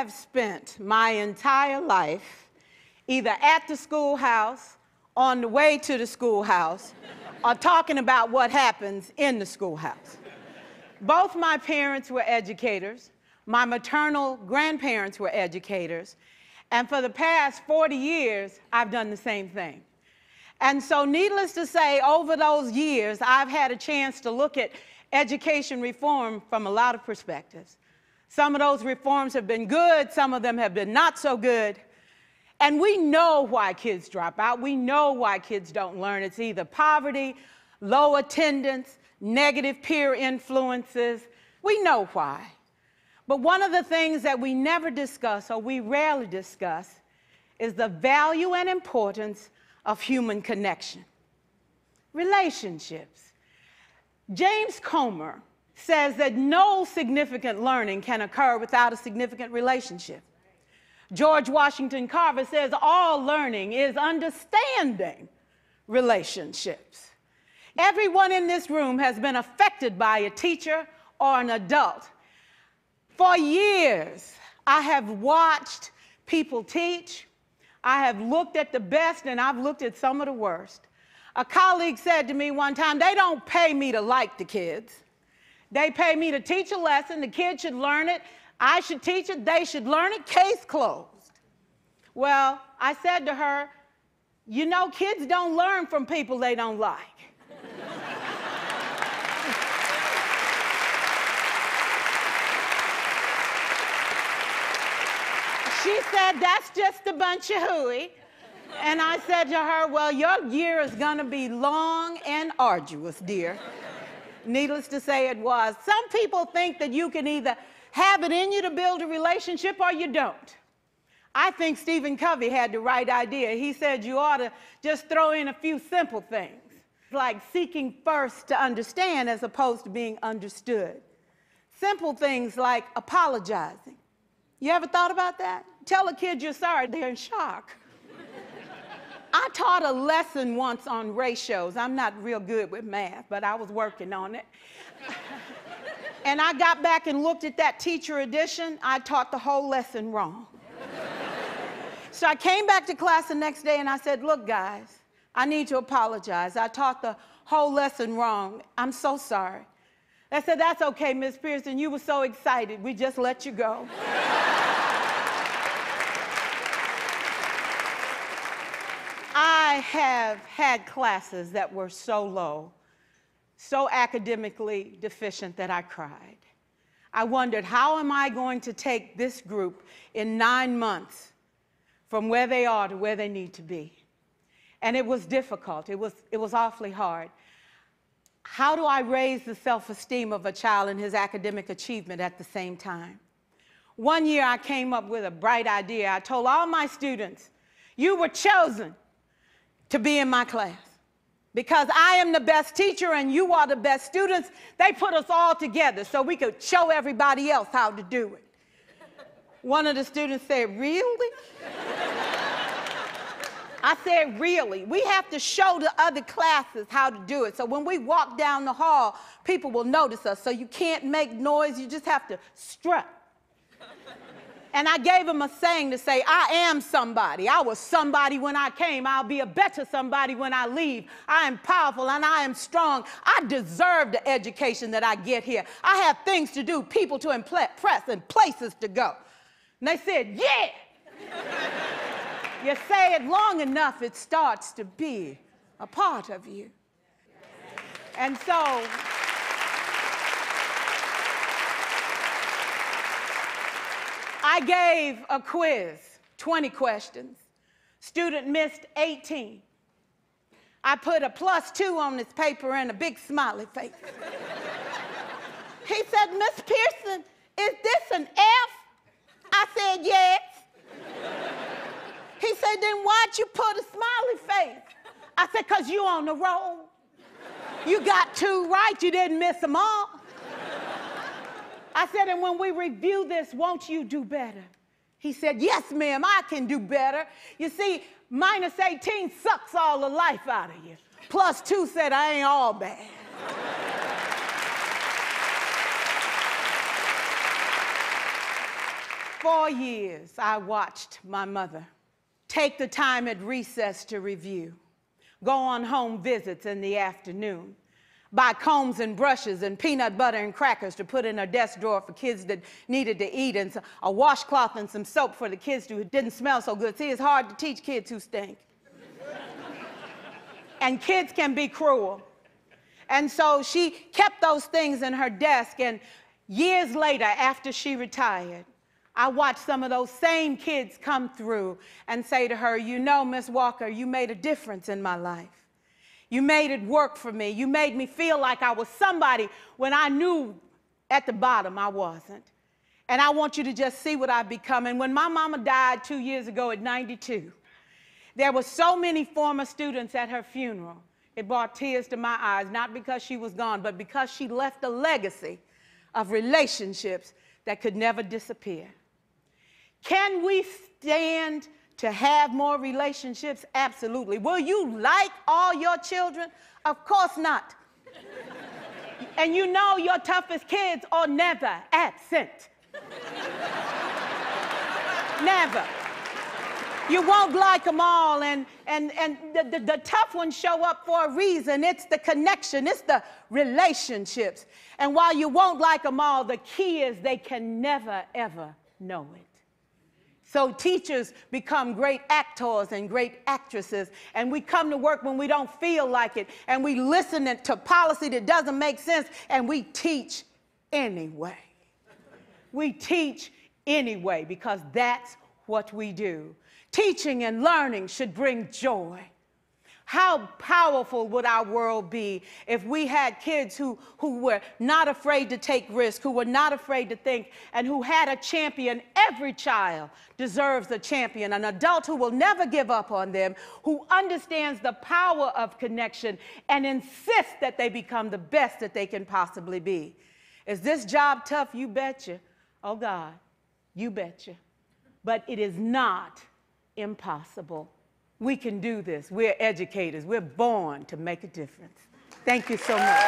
have spent my entire life either at the schoolhouse, on the way to the schoolhouse, or talking about what happens in the schoolhouse. Both my parents were educators. My maternal grandparents were educators. And for the past 40 years, I've done the same thing. And so needless to say, over those years, I've had a chance to look at education reform from a lot of perspectives. Some of those reforms have been good, some of them have been not so good. And we know why kids drop out. We know why kids don't learn. It's either poverty, low attendance, negative peer influences. We know why. But one of the things that we never discuss, or we rarely discuss, is the value and importance of human connection. Relationships. James Comer says that no significant learning can occur without a significant relationship. George Washington Carver says all learning is understanding relationships. Everyone in this room has been affected by a teacher or an adult. For years, I have watched people teach. I have looked at the best and I've looked at some of the worst. A colleague said to me one time, they don't pay me to like the kids. They pay me to teach a lesson. The kids should learn it. I should teach it, they should learn it, case closed. Well, I said to her, you know, kids don't learn from people they don't like. She said, that's just a bunch of hooey. And I said to her, well, your year is gonna be long and arduous, dear. Needless to say, it was. Some people think that you can either have it in you to build a relationship or you don't. I think Stephen Covey had the right idea. He said you ought to just throw in a few simple things, like seeking first to understand as opposed to being understood. Simple things like apologizing. You ever thought about that? Tell a kid you're sorry, they're in shock. I taught a lesson once on ratios. I'm not real good with math, but I was working on it. And I got back and looked at that teacher edition. I taught the whole lesson wrong. So I came back to class the next day and I said, look, guys, I need to apologize. I taught the whole lesson wrong. I'm so sorry. They said, that's okay, Miss Pearson. You were so excited. We just let you go. I have had classes that were so low, so academically deficient that I cried. I wondered, how am I going to take this group in 9 months from where they are to where they need to be? And it was difficult. It was awfully hard. How do I raise the self-esteem of a child and his academic achievement at the same time? One year I came up with a bright idea. I told all my students, you were chosen to be in my class. Because I am the best teacher and you are the best students, they put us all together so we could show everybody else how to do it. One of the students said, really? I said, really? We have to show the other classes how to do it. So when we walk down the hall, people will notice us. So you can't make noise, you just have to strut. And I gave him a saying to say, I am somebody. I was somebody when I came. I'll be a better somebody when I leave. I am powerful and I am strong. I deserve the education that I get here. I have things to do, people to impress, and places to go. And they said, yeah. You say it long enough, it starts to be a part of you. And so, I gave a quiz, 20 questions. Student missed 18. I put a +2 on this paper and a big smiley face. He said, Miss Pearson, is this an F? I said, yes. He said, then why'd you put a smiley face? I said, because you on the roll. You got 2 right, you didn't miss them all. I said, and when we review this, won't you do better? He said, yes, ma'am, I can do better. You see, -18 sucks all the life out of you. +2 said, I ain't all bad. 4 years, I watched my mother take the time at recess to review, go on home visits in the afternoon, buy combs and brushes and peanut butter and crackers to put in her desk drawer for kids that needed to eat, and a washcloth and some soap for the kids who didn't smell so good. See, it's hard to teach kids who stink. And kids can be cruel. And so she kept those things in her desk, and years later, after she retired, I watched some of those same kids come through and say to her, you know, Miss Walker, you made a difference in my life. You made it work for me. You made me feel like I was somebody when I knew at the bottom I wasn't. And I want you to just see what I've become. And when my mama died 2 years ago at 92, there were so many former students at her funeral. It brought tears to my eyes, not because she was gone, but because she left a legacy of relationships that could never disappear. Can we stand to have more relationships? Absolutely. Will you like all your children? Of course not. And you know your toughest kids are never absent. Never. You won't like them all, and the tough ones show up for a reason. It's the connection, it's the relationships. And while you won't like them all, the key is they can never, ever know it. So teachers become great actors and great actresses, and we come to work when we don't feel like it, and we listen to policy that doesn't make sense, and we teach anyway. We teach anyway because that's what we do. Teaching and learning should bring joy. How powerful would our world be if we had kids who were not afraid to take risks, who were not afraid to think, and who had a champion? Every child deserves a champion, an adult who will never give up on them, who understands the power of connection and insists that they become the best that they can possibly be. Is this job tough? You betcha. Oh God, you betcha. But it is not impossible. We can do this. We're educators. We're born to make a difference. Thank you so much.